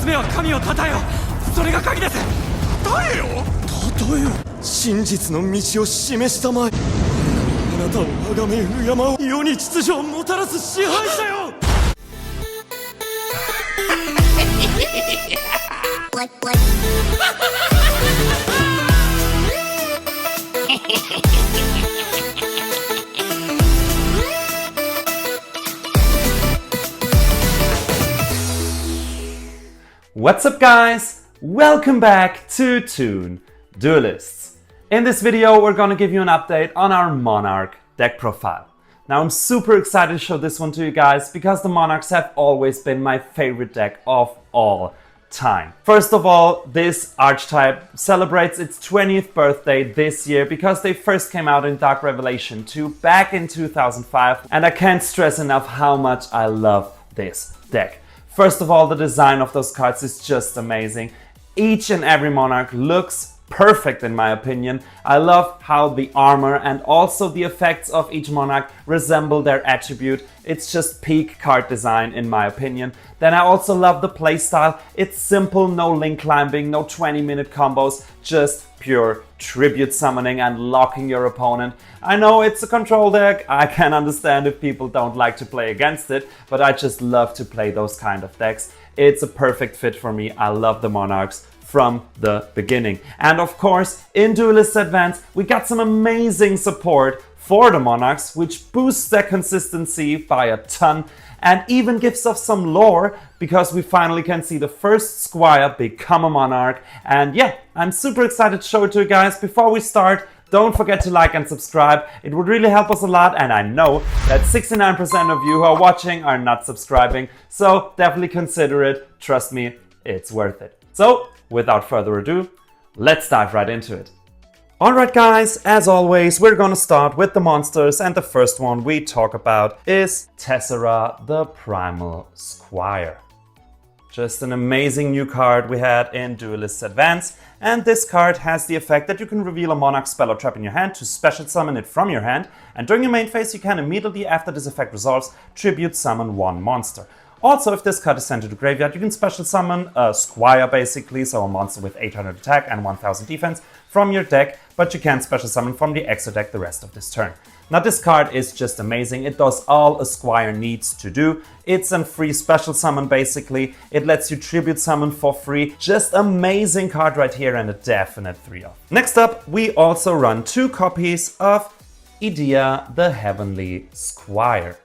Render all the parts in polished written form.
つ目は神を称えよ。それが鍵です。称えよ。例え真実の道を示したまえ。あなたを崇め敬う世に秩序をもたらす支配者よ。What's up guys? Welcome back to Toon, Duelists. In this video we're gonna give you an update on our Monarch deck profile. Now I'm super excited to show this one to you guys because the Monarchs have always been my favorite deck of all time. First of all, this archetype celebrates its 20th birthday this year because they first came out in Dark Revelation 2 back in 2005, and I can't stress enough how much I love this deck. First of all, the design of those cards is just amazing. Each and every Monarch looks perfect in my opinion. I love how the armor and also the effects of each Monarch resemble their attribute. It's just peak card design in my opinion. Then I also love the playstyle. It's simple, no link climbing, no 20-minute combos, just pure tribute summoning and locking your opponent. I know it's a control deck, I can understand if people don't like to play against it, but I just love to play those kind of decks. It's a perfect fit for me. I love the Monarchs from the beginning. And of course, in Duelists Advance, we got some amazing support for the Monarchs, which boosts their consistency by a ton and even gives us some lore because we finally can see the first Squire become a Monarch. And yeah, I'm super excited to show it to you guys. Before we start, don't forget to like and subscribe. It would really help us a lot, and I know that 69% of you who are watching are not subscribing, so definitely consider it. Trust me, it's worth it. So, without further ado, let's dive right into it. Alright guys, as always, we're gonna start with the monsters, and the first one we talk about is TheFatRat, the Primal Squire. Just an amazing new card we had in Duelists Advance, and this card has the effect that you can reveal a Monarch spell or trap in your hand to special summon it from your hand, and during your main phase you can immediately after this effect resolves tribute summon one monster. Also, if this card is sent to the graveyard, you can special summon a Squire basically, so a monster with 800 attack and 1000 defense from your deck, but you can't special summon from the extra deck the rest of this turn. Now this card is just amazing. It does all a Squire needs to do. It's a free special summon basically. It lets you tribute summon for free. Just amazing card right here and a definite 3-off. Next up, we also run 2 copies of Idea, the Heavenly Squire.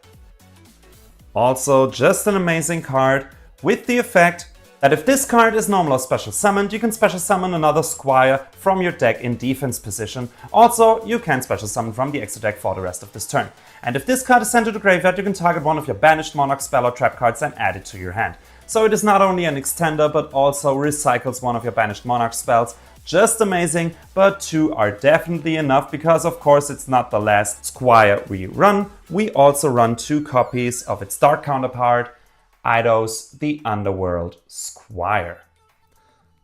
Also, just an amazing card with the effect that if this card is normal or special summoned, you can special summon another Squire from your deck in defense position. Also, you can special summon from the extra deck for the rest of this turn. And if this card is sent to the graveyard, you can target one of your banished Monarch spell or trap cards and add it to your hand. So it is not only an extender, but also recycles one of your banished Monarch spells. Just amazing, but 2 are definitely enough because of course it's not the last Squire we run. We also run 2 copies of its dark counterpart, Eidos, the Underworld Squire.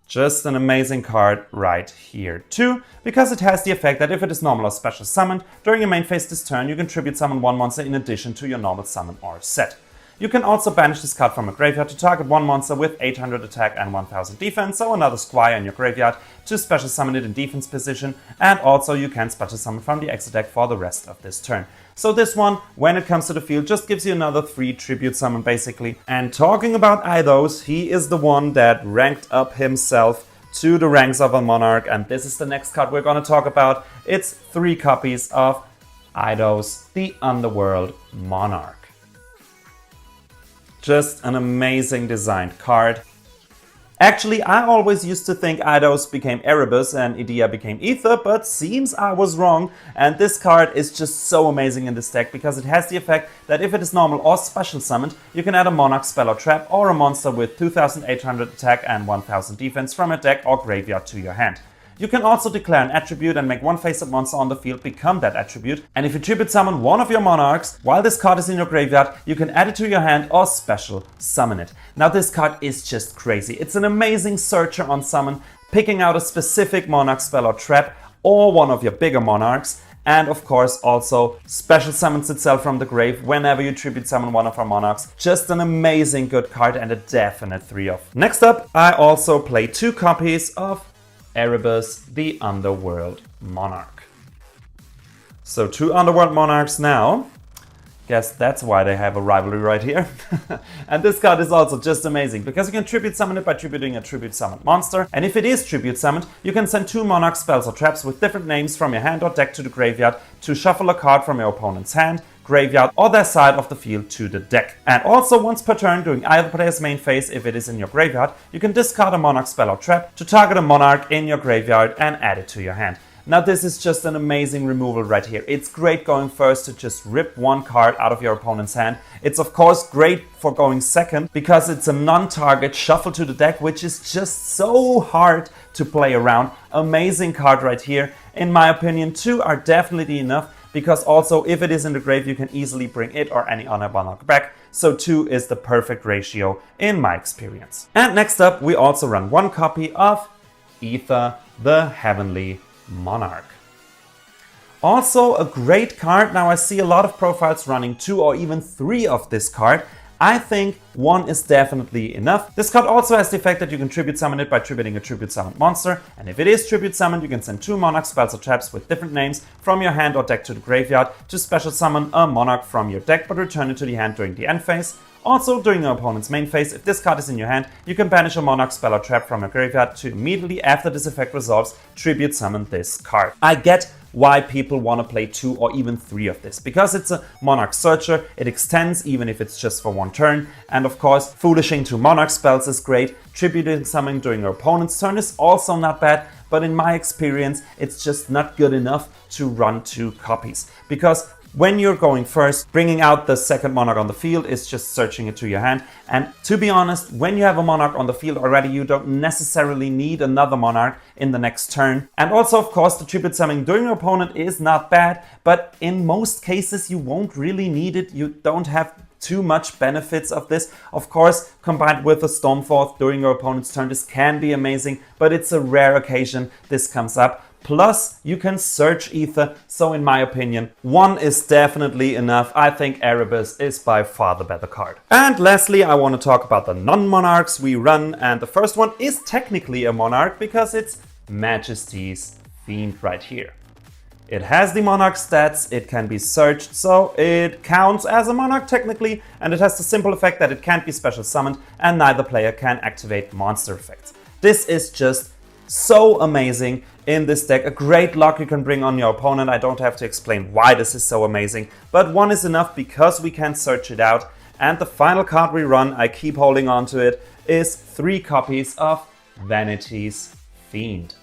Just an amazing card right here too, because it has the effect that if it is normal or special summoned, during your main phase this turn you can tribute summon one monster in addition to your normal summon or set. You can also banish this card from a graveyard to target one monster with 800 attack and 1000 defense, so another Squire in your graveyard to special summon it in defense position, and also you can special summon from the extra deck for the rest of this turn. So this one, when it comes to the field, just gives you another 3 tribute summon basically. And talking about Eidos, he is the one that ranked up himself to the ranks of a Monarch, and this is the next card we're gonna talk about. It's 3 copies of Eidos, the Underworld Monarch. Just an amazing designed card. Actually, I always used to think Eidos became Erebus and Idea became Ether, but seems I was wrong. And this card is just so amazing in this deck because it has the effect that if it is normal or special summoned, you can add a Monarch spell or trap or a monster with 2800 attack and 1000 defense from a deck or graveyard to your hand. You can also declare an attribute and make one face-up monster on the field become that attribute. And if you tribute summon one of your Monarchs while this card is in your graveyard, you can add it to your hand or special summon it. Now this card is just crazy. It's an amazing searcher on summon, picking out a specific Monarch spell or trap or one of your bigger Monarchs. and of course also special summons itself from the grave whenever you tribute summon one of our Monarchs. Just an amazing good card and a definite 3-of. Next up, I also play 2 copies of Erebus, the Underworld Monarch. So 2 Underworld Monarchs now. Guess that's why they have a rivalry right here. And this card is also just amazing because you can tribute summon it by tributing a tribute summoned monster. And if it is tribute summoned, you can send 2 Monarch spells or traps with different names from your hand or deck to the graveyard to shuffle a card from your opponent's hand, graveyard, or their side of the field to the deck. And also once per turn during either player's main phase, if it is in your graveyard, you can discard a Monarch spell or trap to target a Monarch in your graveyard and add it to your hand. Now this is just an amazing removal right here. It's great going first to just rip 1 card out of your opponent's hand. It's of course great for going second because it's a non-target shuffle to the deck, which is just so hard to play around. Amazing card right here. In my opinion, 2 are definitely enough because also if it is in the grave, you can easily bring it or any other Monarch back. So 2 is the perfect ratio in my experience. And next up, we also run 1 copy of Aether, the Heavenly Monarch. Also a great card. Now I see a lot of profiles running 2 or even 3 of this card. I think 1 is definitely enough. This card also has the effect that you can tribute summon it by tributing a tribute summoned monster. And if it is tribute summoned, you can send 2 Monarch spells or traps with different names from your hand or deck to the graveyard to special summon a Monarch from your deck but return it to the hand during the end phase. Also, during your opponent's main phase, if this card is in your hand, you can banish a Monarch spell or trap from your graveyard to immediately after this effect resolves, tribute summon this card. I get why people want to play 2 or even 3 of this, because it's a Monarch Searcher, it extends even if it's just for 1 turn, and of course, foolishing 2 Monarch spells is great, tributing summoning during your opponent's turn is also not bad, but in my experience, it's just not good enough to run 2 copies, because when you're going first, bringing out the second Monarch on the field is just searching it to your hand. And to be honest, when you have a Monarch on the field already, you don't necessarily need another Monarch in the next turn. And also, of course, the tribute summoning during your opponent is not bad, but in most cases, you won't really need it. You don't have too much benefits of this. Of course, combined with a Stormforth during your opponent's turn, this can be amazing, but it's a rare occasion this comes up. Plus, you can search Aether, so in my opinion, 1 is definitely enough. I think Erebus is by far the better card. And lastly, I want to talk about the non-Monarchs we run, and the first one is technically a Monarch because it's Majesty's Fiend right here. It has the Monarch stats, it can be searched, so it counts as a Monarch technically, and it has the simple effect that it can't be special summoned and neither player can activate monster effects. This is just so amazing in this deck. A great lock you can bring on your opponent. I don't have to explain why this is so amazing, but 1 is enough because we can search it out. And the final card we run, I keep holding on to it, is 3 copies of Vanity's Fiend.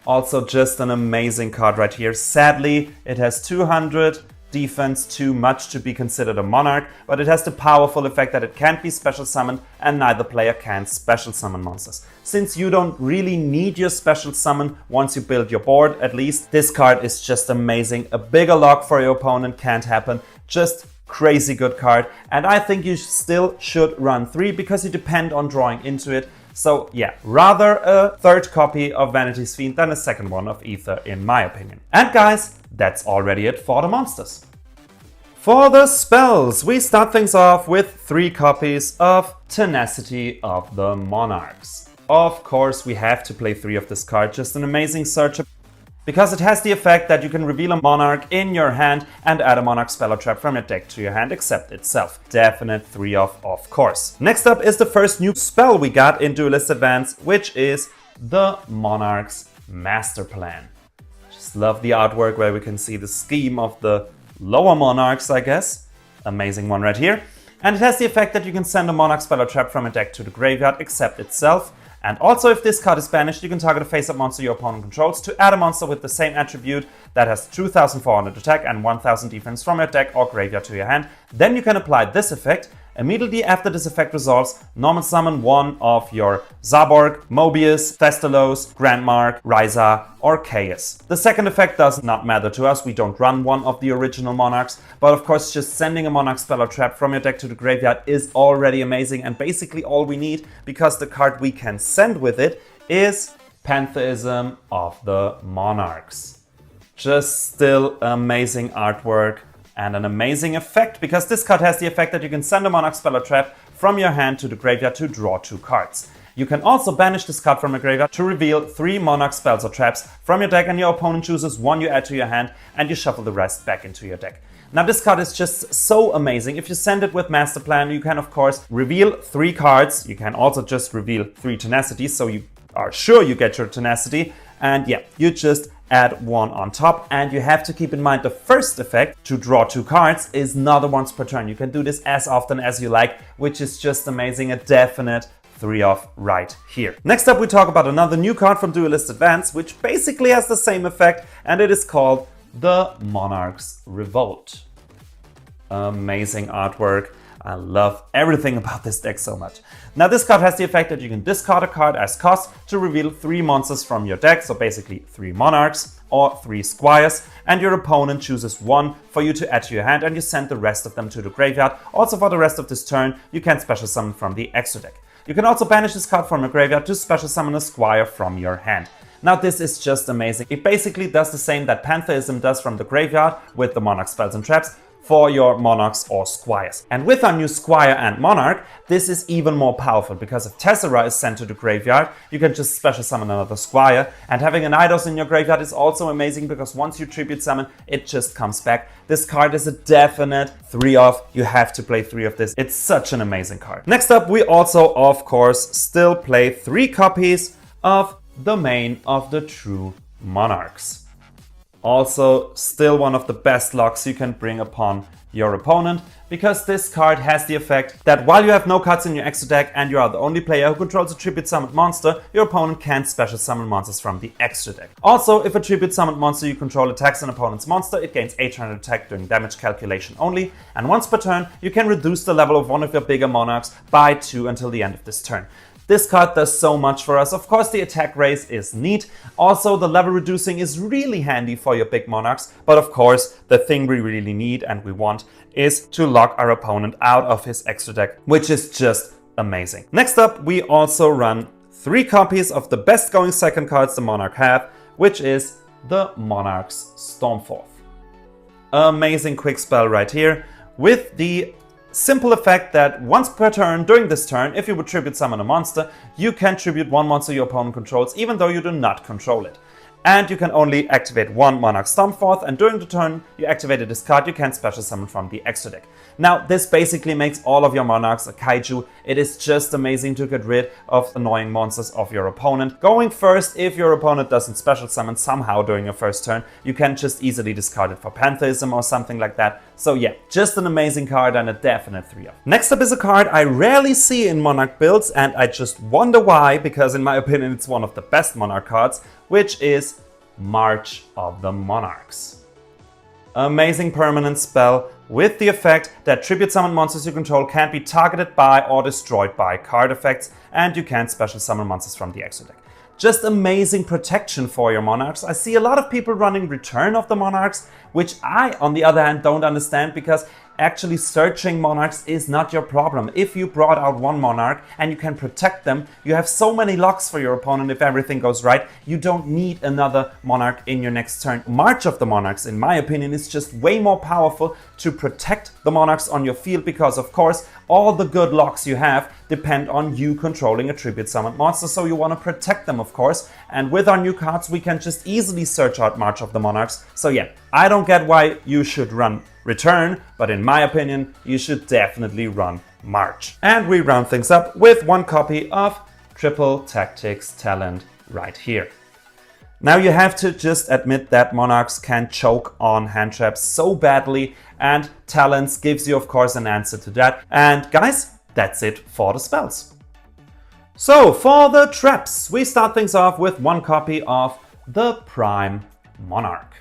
Also just an amazing card right here. Sadly, it has 200 defense, too much to be considered a Monarch, but it has the powerful effect that it can't be special summoned and neither player can special summon monsters. Since you don't really need your special summon once you build your board, at least, this card is just amazing. A bigger lock for your opponent can't happen. Just crazy good card, and I think you still should run 3 because you depend on drawing into it. So yeah, rather a 3rd copy of Vanity's Fiend than a 2nd one of Aether in my opinion. And guys, that's already it for the monsters. For the spells, we start things off with 3 copies of Tenacity of the Monarchs. Of course, we have to play 3 of this card, just an amazing searcher, because it has the effect that you can reveal a Monarch in your hand and add a Monarch spell or trap from your deck to your hand except itself. Definite 3 of course. Next up is the first new spell we got in Duelist Advance, which is the Monarch's Master Plan. Just love the artwork where we can see the scheme of the lower Monarchs, I guess. Amazing one right here. And it has the effect that you can send a Monarch spell or trap from a deck to the graveyard except itself. And also, if this card is banished, you can target a face-up monster your opponent controls to add a monster with the same attribute that has 2400 attack and 1000 defense from your deck or graveyard to your hand. Then you can apply this effect. Immediately after this effect resolves, normal summon one of your Zaborg, Mobius, Thestalos, Grandmark, Ryza, or Chaos. The second effect does not matter to us, we don't run one of the original Monarchs, but of course just sending a Monarch spell or trap from your deck to the graveyard is already amazing and basically all we need, because the card we can send with it is Pantheism of the Monarchs. Just still amazing artwork and an amazing effect, because this card has the effect that you can send a Monarch spell or trap from your hand to the graveyard to draw 2 cards. You can also banish this card from a graveyard to reveal 3 Monarch spells or traps from your deck, and your opponent chooses 1 you add to your hand and you shuffle the rest back into your deck. Now this card is just so amazing. If you send it with Master Plan, you can of course reveal 3 cards. You can also just reveal 3 Tenacity, so you are sure you get your Tenacity. And yeah, you just add 1 on top, and you have to keep in mind the first effect, to draw 2 cards, is not once per turn. You can do this as often as you like, which is just amazing. A definite 3-off right here. Next up, we talk about another new card from Duelist Advance, which basically has the same effect, and it is called the Monarchs Revolt. Amazing artwork. I love everything about this deck so much. Now this card has the effect that you can discard a card as cost to reveal 3 monsters from your deck, so basically 3 Monarchs or 3 Squires, and your opponent chooses 1 for you to add to your hand, and you send the rest of them to the graveyard. Also for the rest of this turn, you can special summon from the extra deck. You can also banish this card from your graveyard to special summon a Squire from your hand. Now this is just amazing. It basically does the same that Pantheism does from the graveyard with the Monarch spells and traps for your Monarchs or Squires. And with our new Squire and Monarch, this is even more powerful, because if Tessera is sent to the graveyard, you can just special summon another Squire, and having an Eidos in your graveyard is also amazing, because once you tribute summon, it just comes back. This card is a definite 3-off. You have to play 3 of this. It's such an amazing card. Next up, we also, of course, still play 3 copies of the Main of the True Monarchs. Also, still one of the best locks you can bring upon your opponent, because this card has the effect that while you have no cards in your extra deck and you are the only player who controls a tribute summoned monster, your opponent can't special summon monsters from the extra deck. Also, if a tribute summoned monster you control attacks an opponent's monster, it gains 800 attack during damage calculation only, and once per turn you can reduce the level of one of your bigger Monarchs by 2 until the end of this turn. This card does so much for us. Of course, the attack raise is neat. Also, the level reducing is really handy for your big Monarchs. But of course, the thing we really need and we want is to lock our opponent out of his extra deck, which is just amazing. Next up, we also run 3 copies of the best going second cards the Monarch have, which is the Monarchs Stormforth. Amazing quick spell right here with the simple effect that once per turn during this turn, if you would tribute summon a monster, you can tribute 1 monster your opponent controls even though you do not control it. And you can only activate 1 Monarch Stormforth, and during the turn you activated this card, you can special summon from the extra deck. Now this basically makes all of your Monarchs a kaiju. It is just amazing to get rid of annoying monsters of your opponent. Going first, if your opponent doesn't special summon somehow during your first turn, you can just easily discard it for Pantheism or something like that. So yeah, just an amazing card and a definite 3-off. Next up is a card I rarely see in Monarch builds, and I just wonder why, because in my opinion it's one of the best Monarch cards, which is March of the Monarchs. Amazing permanent spell with the effect that tribute summon monsters you control can't be targeted by or destroyed by card effects, and you can special summon monsters from the extra deck. Just amazing protection for your Monarchs. I see a lot of people running Return of the Monarchs, which I, on the other hand, don't understand, because actually searching Monarchs is not your problem. If you brought out 1 Monarch and you can protect them, you have so many locks for your opponent if everything goes right. You don't need another Monarch in your next turn. March of the Monarchs, in my opinion, is just way more powerful to protect the Monarchs on your field, because of course all the good locks you have depend on you controlling a tribute summoned monster, so you want to protect them, of course. And with our new cards we can just easily search out March of the Monarchs. So yeah, I don't get why you should run Return, but in my opinion you should definitely run March. And we round things up with 1 copy of Triple Tactics Talent right here. Now you have to just admit that Monarchs can choke on hand traps so badly, and Talents gives you of course an answer to that. And guys, that's it for the spells. So for the traps, we start things off with 1 copy of the Prime Monarch.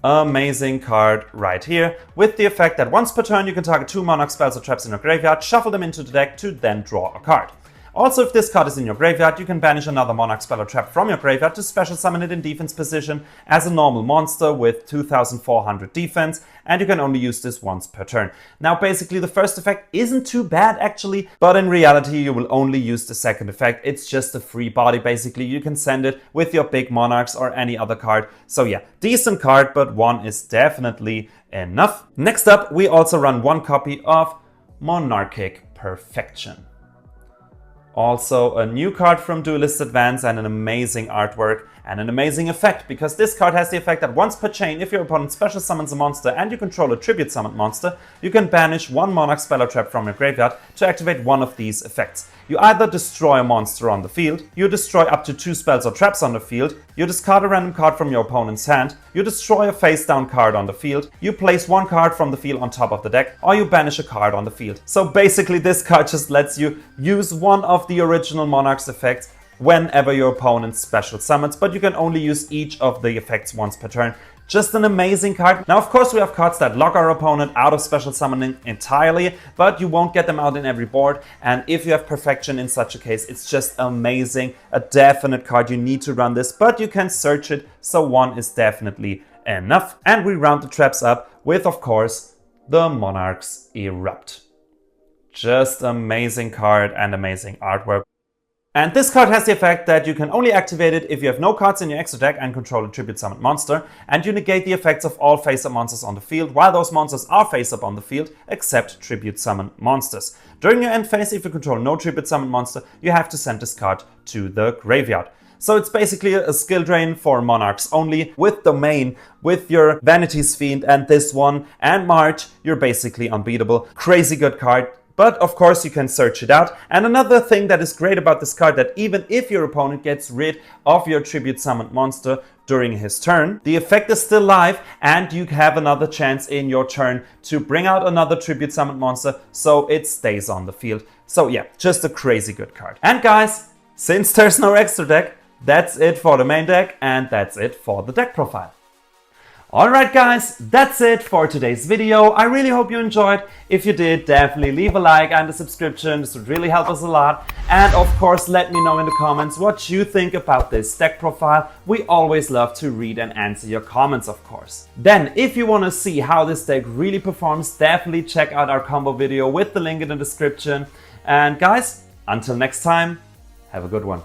Amazing card right here, with the effect that once per turn you can target 2 Monarch spells or traps in your graveyard, shuffle them into the deck to then draw a card. Also, if this card is in your graveyard, you can banish another Monarch spell or trap from your graveyard to special summon it in defense position as a normal monster with 2400 defense, and you can only use this once per turn. Now basically the first effect isn't too bad actually, but in reality you will only use the second effect. It's just a free body basically. You can send it with your big Monarchs or any other card. So yeah, decent card, but one is definitely enough. Next up, we also run one copy of Monarchic Perfection. Also a new card from Duelists Advance and an amazing artwork and an amazing effect, because this card has the effect that once per chain, if your opponent special summons a monster and you control a tribute summoned monster, you can banish one Monarch spell or trap from your graveyard to activate one of these effects. You either destroy a monster on the field, you destroy up to 2 spells or traps on the field, you discard a random card from your opponent's hand, you destroy a face down card on the field, you place one card from the field on top of the deck, or you banish a card on the field. So basically this card just lets you use one of the original Monarch's effects whenever your opponent special summons, but you can only use each of the effects once per turn. Just an amazing card. Now of course we have cards that lock our opponent out of special summoning entirely, but you won't get them out in every board, and if you have Perfection in such a case, it's just amazing. A definite card, you need to run this, but you can search it, so one is definitely enough. And we round the traps up with, of course, the Monarchs Erupt. Just amazing card and amazing artwork. And this card has the effect that you can only activate it if you have no cards in your extra deck and control a tribute summoned monster, and you negate the effects of all face-up monsters on the field while those monsters are face-up on the field, except tribute summoned monsters. During your end phase, if you control no tribute summoned monster, you have to send this card to the graveyard. So it's basically a skill drain for Monarchs only. With Domain, with your Vanity's Fiend and this one, and March, you're basically unbeatable. Crazy good card. But of course you can search it out. And another thing that is great about this card, that even if your opponent gets rid of your tribute summoned monster during his turn, the effect is still live and you have another chance in your turn to bring out another tribute summoned monster, so it stays on the field. So yeah, just a crazy good card. And guys, since there's no extra deck, that's it for the main deck and that's it for the deck profile. Alright guys, that's it for today's video. I really hope you enjoyed. If you did, definitely leave a like and a subscription. This would really help us a lot. And of course, let me know in the comments what you think about this deck profile. We always love to read and answer your comments, of course. Then, if you want to see how this deck really performs, definitely check out our combo video with the link in the description. And guys, until next time, have a good one.